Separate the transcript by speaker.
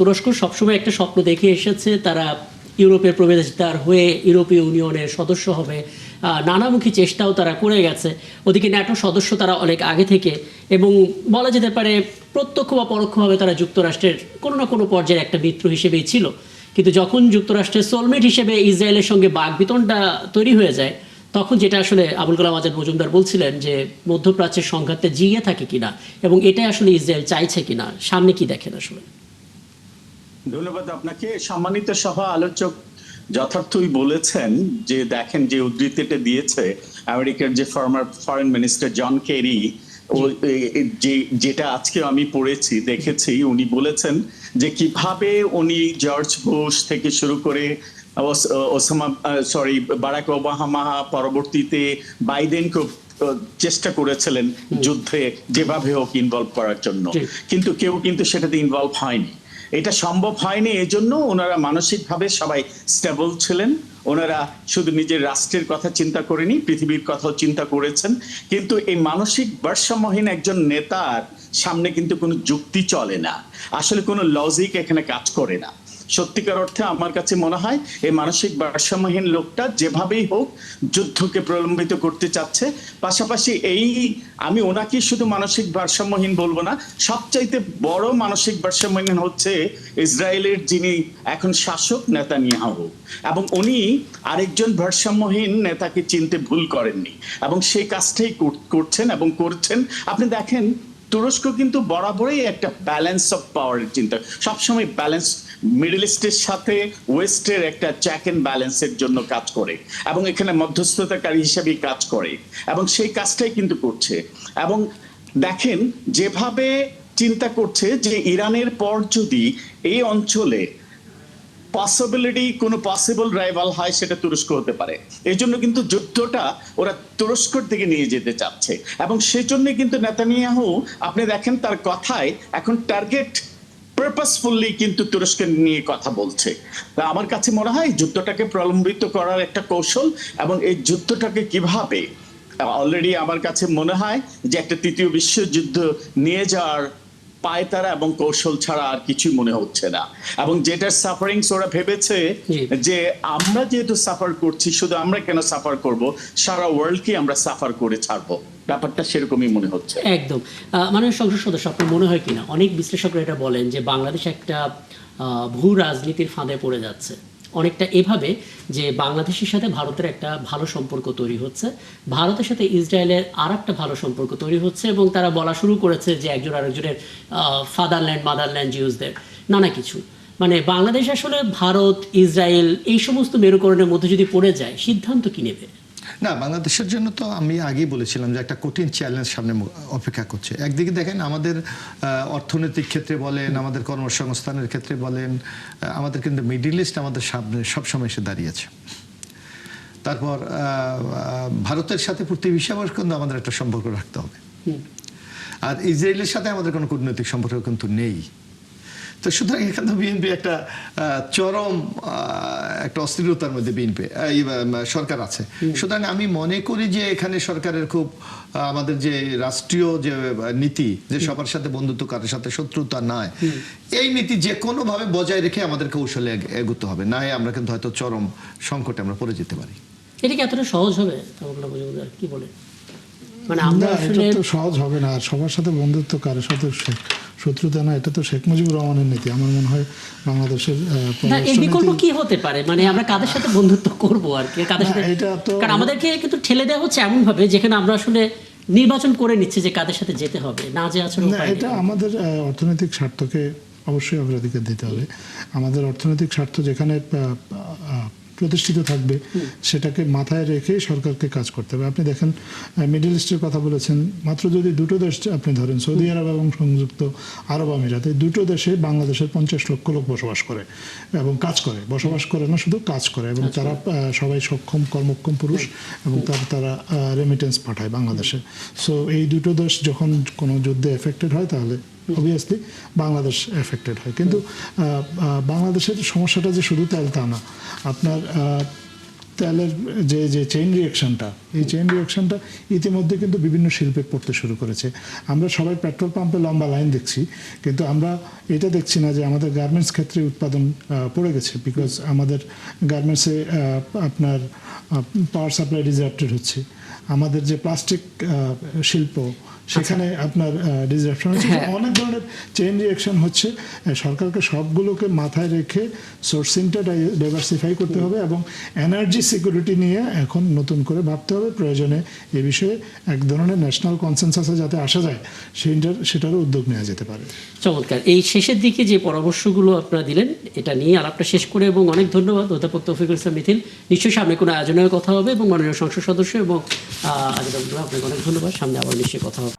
Speaker 1: তুরস্ক সবসময় একটা স্বপ্ন দেখে এসেছে, তারা ইউরোপের প্রবেশদ্বার হয়ে ইউরোপীয় ইউনিয়নের সদস্য হবে। নানামুখী চেষ্টাও তারা করে গেছে। ওদিকে ন্যাটো সদস্য তারা অনেক আগে থেকে, এবং বলা যেতে পারে প্রত্যক্ষ বা পরোক্ষভাবে তারা যুক্তরাষ্ট্রের কোনো না কোনো পর্যায়ে একটা মিত্র হিসেবেই ছিল। কিন্তু যখন যুক্তরাষ্ট্রের সোলমেট হিসেবে ইসরায়েলের সঙ্গে বাকবিতণ্ডা তৈরি হয়ে যায়, তখন যেটা আসলে আবুল কালাম আজাদ মজুমদার বলছিলেন যে মধ্যপ্রাচ্যের সংঘাতে জিয়ে থাকে কিনা, এবং এটাই আসলে ইসরায়েল চাইছে কিনা, সামনে কি দেখেন আসলে?
Speaker 2: ধন্যবাদ আপনাকে। সম্মানিত সভা আলোচক যথার্থই বলেছেন যে দেখেন যে উদ্ধৃতিটা দিয়েছে আমেরিকার যে former foreign minister John Kerry, যেটা আজকে আমি পড়েছি দেখেছি, উনি বলেছেন যে কিভাবে উনি জর্জ বুশ থেকে শুরু করে বারাক ওবামা, পরবর্তীতে বাইডেনকে চেষ্টা করেছিলেন যুদ্ধে যেভাবে হোক ইনভলভ করার জন্য, কিন্তু কেউ কিন্তু সেটাতে ইনভলভ হয়নি। এটা সম্ভব হয়নি এজন্য ওনারা মানসিকভাবে সবাই স্টেবল ছিলেন। ওনারা শুধু নিজের রাষ্ট্রের কথা চিন্তা করেনি, পৃথিবীর কথাও চিন্তা করেছেন। কিন্তু এই মানসিক ভারসাম্যহীন একজন নেতার সামনে কিন্তু কোনো যুক্তি চলে না, আসলে কোনো লজিক এখানে কাজ করে না। সত্যিকার অর্থে আমার কাছে মনে হয় এই মানসিক ভারসাম্যহীন লোকটা যেভাবেই হোক যুদ্ধকে প্রলম্বিত করতে চাচ্ছে। পাশাপাশি আমি ওনাকে শুধু মানসিক ভারসাম্যহীন বলবো না, সবচাইতে বড় মানসিক ভারসাম্যহীন হচ্ছে ইসরায়েলের যিনি এখন শাসক নেতানিয়াহু, এবং উনি আরেকজন ভারসাম্যহীন নেতাকে চিনতে ভুল করেননি, এবং সেই কাজটাই করছেন এবং করছেন। আপনি দেখেন তুরস্ক কিন্তু বরাবরই একটা ব্যালেন্স অফ পাওয়ারের চিন্তা, সবসময় ব্যালেন্স, মিডল ইস্টের সাথে ওয়েস্টের একটা চেক এন্ড ব্যালেন্সের জন্য কাজ করে, এবং এখানে মধ্যস্থতাকারী হিসেবে কাজ করে, এবং সেই কাজটাই কিন্তু করছে। এবং দেখেন যেভাবে চিন্তা করছে যে ইরানের পর যদি এই অঞ্চলে পসিবিলিটি কোনো পসিবল রাইভাল হয়, সেটা তুরস্ক হতে পারে। এই জন্য কিন্তু যুদ্ধটা ওরা তুরস্কর দিকে নিয়ে যেতে চাচ্ছে, এবং সেই জন্য কিন্তু নেতানিয়াহু আপনি দেখেন তার কথায় এখন টার্গেট পারপাসফুলি কিন্তু তুরস্কের নিয়ে কথা বলছে। তা আমার কাছে মনে হয় যুদ্ধটাকে প্রলম্বিত করার একটা কৌশল, এবং এই যুদ্ধটাকে কিভাবে অলরেডি আমার কাছে মনে হয় যে একটা তৃতীয় বিশ্বযুদ্ধ নিয়ে যাওয়ার পায়তারা এবং কৌশল ছাড়া আর কিছু মনে হচ্ছে না। এবং যেটার সাফারিংস ওরা ভেবেছে যে আমরা যেহেতু সাফার করছি, শুধু আমরা কেন সাফার করব, সারা ওয়ার্ল্ডকে আমরা সাফার করে ছাড়বো, ব্যাপারটা সেরকমই মনে হচ্ছে।
Speaker 1: একদম। মাননীয় সংসদ সদস্য, আপনার মনে হয় কিনা, অনেক বিশ্লেষকরা এটা বলেন যে বাংলাদেশ একটা ভূ রাজনীতির ফাঁদে পড়ে যাচ্ছে, অনেকটা এভাবে যে বাংলাদেশের সাথে ভারতের একটা ভালো সম্পর্ক তৈরি হচ্ছে, ভারতের সাথে ইসরায়েলের আর একটা ভালো সম্পর্ক তৈরি হচ্ছে, এবং তারা বলা শুরু করেছে যে একজন আরেকজনের ফাদারল্যান্ড মাদারল্যান্ড জিউসদের নানা কিছু। মানে বাংলাদেশ আসলে ভারত ইসরায়েল এই সমস্ত মেরুকরণের মধ্যে যদি পড়ে যায়, সিদ্ধান্ত কি নেবে?
Speaker 3: না, বাংলাদেশের জন্য তো আমি আগেই বলেছিলাম যে একটা কঠিন চ্যালেঞ্জ সামনে অপেক্ষা করছে। একদিকে দেখেন আমাদের অর্থনৈতিক ক্ষেত্রে বলেন, আমাদের কর্মসংস্থানের ক্ষেত্রে বলেন, আমাদের কিন্তু মিডল ইস্ট আমাদের সামনে সবসময় এসে দাঁড়িয়েছে। তারপর ভারতের সাথে প্রতিবেশী কিন্তু আমাদের একটা সম্পর্ক রাখতে হবে, আর ইসরায়েলের সাথে আমাদের কোনো কূটনৈতিক সম্পর্ক কিন্তু নেই। তো সুতরাং এখানে বিএনপি একটা চরম একটা অস্থিরতার মধ্যে বিএনপি সরকার আছে। সুতরাং আমি মনে করি যে এখানে সরকারের খুব আমাদের যে রাষ্ট্রীয় যে নীতি, যে সবার সাথে বন্ধুত্ব, কারোর সাথে শত্রুতা নয়, এই নীতি যে কোনো ভাবে বজায় রেখে আমাদের কৌশলে এগোতে হবে, না আমরা কিন্তু হয়তো চরম সংকটে আমরা পড়ে যেতে পারি।
Speaker 1: এটা কি এতটা সহজ হবে? কি বলে, মানে আমরা
Speaker 4: এটা তো সহজ হবে না। আর সবার সাথে বন্ধুত্ব, কারোর সাথে শত্রুতা না, এটা তো শেখ মুজিবুর রহমানের নীতি। আমার মনে হয় বাংলাদেশের
Speaker 1: বিকল্প কি হতে পারে, মানে আমরা কাদের সাথে বন্ধুত্ব করবো আর কি, কাদের সাথে? কারণ আমাদেরকে কিন্তু ঠেলে দেওয়া হচ্ছে এমন ভাবে যেখানে আমরা আসলে নির্বাচন করে নিচ্ছি যে কাদের সাথে যেতে হবে, না যে আছে।
Speaker 4: এটা আমাদের অর্থনৈতিক স্বার্থকে অবশ্যই অগ্রাধিকার দিতে হবে। আমাদের অর্থনৈতিক স্বার্থ যেখানে প্রতিষ্ঠিত থাকবে, সেটাকে মাথায় রেখে সরকারকে কাজ করতে হবে। আপনি দেখেন মিডল ইস্টের কথা বলেছেন, মাত্র যদি দুটো দেশ আপনি ধরেন, সৌদি আরব এবং সংযুক্ত আরব আমিরাত, এই দুটো দেশে বাংলাদেশের 50 লক্ষ লোক বসবাস করে এবং কাজ করে। বসবাস করে না, শুধু কাজ করে, এবং তারা সবাই সক্ষম কর্মক্ষম পুরুষ, এবং তারা রেমিটেন্স পাঠায় বাংলাদেশে। সো এই দুটো দেশ যখন কোনো যুদ্ধে এফেক্টেড হয়, তাহলে অবভিয়াসলি বাংলাদেশ এফেক্টেড হয়। কিন্তু বাংলাদেশের সমস্যাটা যে শুধু তা না, আপনার তেলের যে চেইন রিয়াকশনটা, এই চেইন রিয়াকশনটা ইতিমধ্যে কিন্তু বিভিন্ন শিল্পে পড়তে শুরু করেছে। আমরা সবাই পেট্রোল পাম্পে লম্বা লাইন দেখছি, কিন্তু আমরা এটা দেখছি না যে আমাদের গার্মেন্টস ক্ষেত্রে উৎপাদন পড়ে গেছে, বিকজ আমাদের গার্মেন্টসে আপনার পাওয়ার সাপ্লাই ডিসরাপ্টেড হচ্ছে। আমাদের যে প্লাস্টিক শিল্প, সেখানে আপনার ডিসরাপশন হচ্ছে। অনেক ধরনের চেইন রিয়াকশন হচ্ছে। সরকারকে সবগুলোকে মাথায় রেখে সোর্সিংটা ডাইভার্সিফাই করতে হবে এবং এনার্জি সিকিউরিটি নিয়ে এখন নতুন করে ভাবতে হবে। প্রয়োজনে এ বিষয়ে এক ধরনের ন্যাশনাল কনসেনসাসে যাতে আসা যায়, সেটারও উদ্যোগ নেওয়া যেতে পারে।
Speaker 1: চমৎকার। এই শেষের দিকে যে পরামর্শগুলো আপনারা দিলেন, এটা নিয়ে আলাপটা শেষ করে, এবং অনেক ধন্যবাদ অধ্যাপক তৌফিকুল ইসলাম মিথিল। নিশ্চয়ই সামনে কোনো আয়োজনের কথা হবে এবং মাননীয় সংসদ সদস্য এবং আপনাকে অনেক ধন্যবাদ। সামনে আবার নিশ্চয়ই কথা হবে।